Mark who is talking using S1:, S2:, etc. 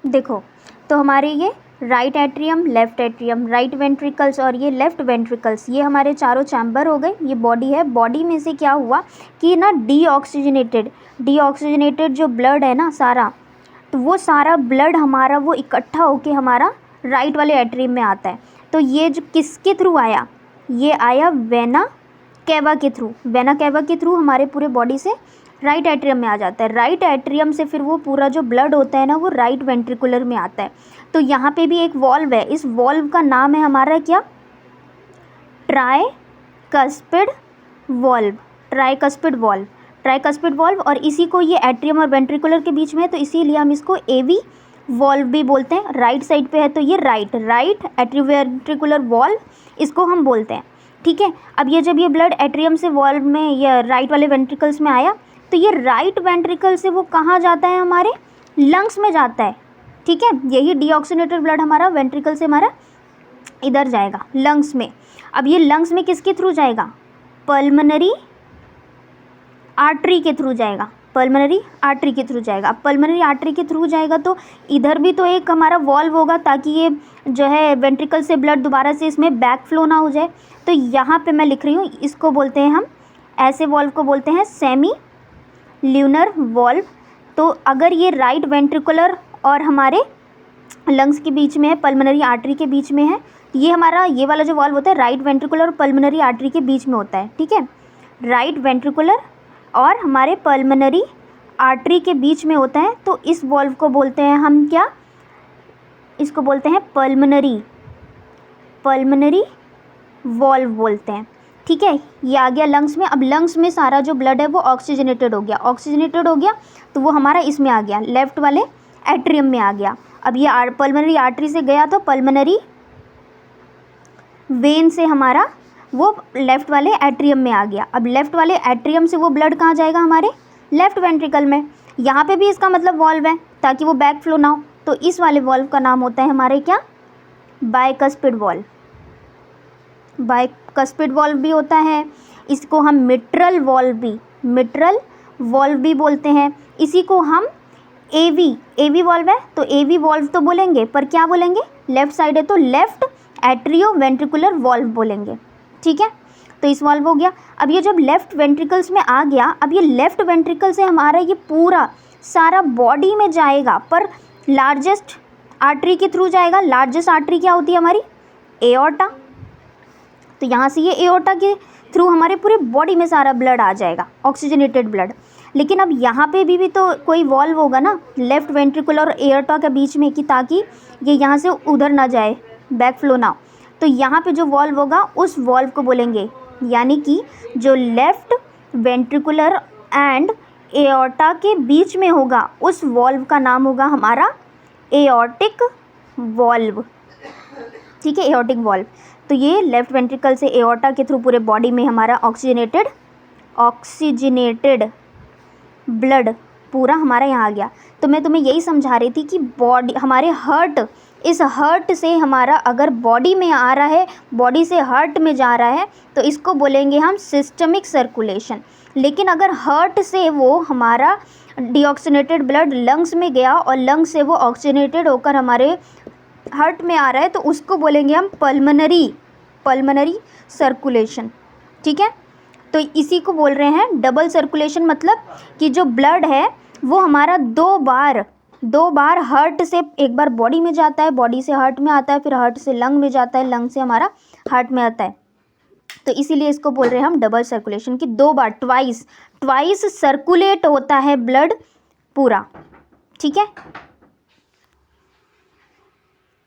S1: देखो, तो हमारे ये right atrium, left atrium, right ventricles और ये लेफ्ट वेंट्रिकल्स, ये हमारे चारों चैम्बर हो गए। ये बॉडी है, बॉडी में से क्या हुआ कि ना डीऑक्सीजनेटेड जो ब्लड है ना सारा, तो वो सारा ब्लड हमारा वो इकट्ठा होके हमारा राइट वाले एट्रियम में आता है। तो ये जो किसके थ्रू आया, ये आया वेना कैवा के थ्रू। वेना कैवा के थ्रू हमारे पूरे बॉडी से राइट एट्रियम में आ जाता है। राइट एट्रियम से फिर वो पूरा जो ब्लड होता है ना वो राइट वेंट्रिकुलर में आता है। तो यहाँ पे भी एक वॉल्व है, इस वॉल्व का नाम है हमारा क्या, ट्राइकस्पिड वॉल्व। ट्राइकस्पिड वॉल्व और इसी को ये एट्रियम और वेंट्रिकुलर के बीच में है, तो इसीलिए हम इसको एवी वॉल्व भी बोलते हैं। राइट साइड पे है तो ये राइट एट्रियोवेंट्रिकुलर वॉल्व इसको हम बोलते हैं। ठीक है, अब ये जब ये ब्लड एट्रियम से वॉल्व में या राइट वाले वेंट्रिकल्स में आया, तो ये राइट वेंट्रिकल से वो कहाँ जाता है, हमारे लंग्स में जाता है। ठीक है, यही डीऑक्सीनेटेड ब्लड हमारा वेंट्रिकल से हमारा इधर जाएगा लंग्स में। अब ये लंग्स में किसके थ्रू जाएगा, पल्मोनरी आर्टरी के थ्रू जाएगा। पल्मोनरी आर्टरी के थ्रू जाएगा। अब पल्मोनरी आर्टरी के थ्रू जाएगा तो इधर भी तो एक हमारा वॉल्व होगा ताकि ये जो है वेंट्रिकल से ब्लड दोबारा से इसमें बैक फ्लो ना हो जाए। तो यहाँ पे मैं लिख रही हूँ, इसको बोलते हैं हम, ऐसे वॉल्व को बोलते हैं सेमी ल्यूनर वॉल्व। तो अगर ये राइट वेंट्रिकुलर और हमारे लंग्स के बीच में है, पल्मोनरी आर्टरी के बीच में है, ये हमारा ये वाला जो वॉल्व होता है राइट वेंट्रिकुलर और पल्मोनरी आर्टरी के बीच में होता है। ठीक है, राइट वेंट्रिकुलर और हमारे पल्मोनरी आर्टरी के बीच में होता है। तो इस वॉल्व को बोलते हैं हम क्या, इसको बोलते हैं पल्मोनरी वॉल्व बोलते हैं। ठीक है, ये आ गया लंग्स में। अब लंग्स में सारा जो ब्लड है वो ऑक्सीजनेटेड हो गया तो वो हमारा इसमें आ गया, लेफ्ट वाले एट्रियम में आ गया। अब ये पल्मोनरी आर्टरी से गया तो पल्मोनरी वेन से हमारा वो लेफ़्ट वाले एट्रियम में आ गया। अब लेफ़्ट वाले एट्रियम से वो ब्लड कहाँ जाएगा, हमारे लेफ़्ट वेंट्रिकल में। यहाँ पे भी इसका मतलब वॉल्व है ताकि वो बैक फ्लो ना हो। तो इस वाले वॉल्व का नाम होता है हमारे क्या, बाइकस्पिड वॉल्व भी होता है। इसको हम मिट्रल वॉल्व भी बोलते हैं। इसी को हम एवी वॉल्व है तो एवी वॉल्व तो बोलेंगे, पर क्या बोलेंगे, लेफ़्ट साइड है तो लेफ़्ट एट्रियो वेंट्रिकुलर वॉल्व बोलेंगे। ठीक है, तो इस वॉल्व हो गया। अब ये जब लेफ़्ट वेंट्रिकल्स में आ गया, अब ये लेफ़्ट वेंट्रिकल से हमारा ये पूरा सारा बॉडी में जाएगा, पर लार्जेस्ट आर्टरी के थ्रू जाएगा। लार्जेस्ट आर्टरी क्या होती है हमारी, एओर्टा। तो यहाँ से ये एओर्टा के थ्रू हमारे पूरे बॉडी में सारा ब्लड आ जाएगा, ऑक्सीजनेटेड ब्लड। लेकिन अब यहाँ पे भी तो कोई वॉल्व होगा ना लेफ़्ट वेंट्रिकुलर और एओर्टा के बीच में, कि ताकि ये यहाँ से उधर ना जाए, बैक फ्लो ना हो। तो यहाँ पे जो वॉल्व होगा उस वॉल्व को बोलेंगे, यानी कि जो लेफ़्ट वेंट्रिकुलर एंड एओर्टा के बीच में होगा उस वॉल्व का नाम होगा हमारा एओर्टिक वॉल्व। ठीक है, एओर्टिक वॉल्व। तो ये लेफ़्ट वेंट्रिकल से एओर्टा के थ्रू पूरे बॉडी में हमारा ऑक्सीजनेटेड ब्लड पूरा हमारा यहाँ आ गया। तो मैं तुम्हें यही समझा रही थी कि बॉडी हमारे इस हर्ट से हमारा अगर बॉडी में आ रहा है, बॉडी से हर्ट में जा रहा है, तो इसको बोलेंगे हम सिस्टमिक सर्कुलेशन। लेकिन अगर हर्ट से वो हमारा डीऑक्सीनेटेड ब्लड लंग्स में गया और लंग्स से वो ऑक्सीजनेटेड होकर हमारे हर्ट में आ रहा है, तो उसको बोलेंगे हम पल्मोनरी सर्कुलेशन। ठीक है, तो इसी को बोल रहे हैं डबल सर्कुलेशन, मतलब कि जो ब्लड है वो हमारा दो बार हर्ट से, एक बार बॉडी में जाता है, बॉडी से हर्ट में आता है, फिर हर्ट से लंग में जाता है, लंग से हमारा हार्ट में आता है। तो इसीलिए इसको बोल रहे हैं हम डबल सर्कुलेशन, कि दो बार ट्वाइस सर्कुलेट होता है ब्लड पूरा। ठीक है।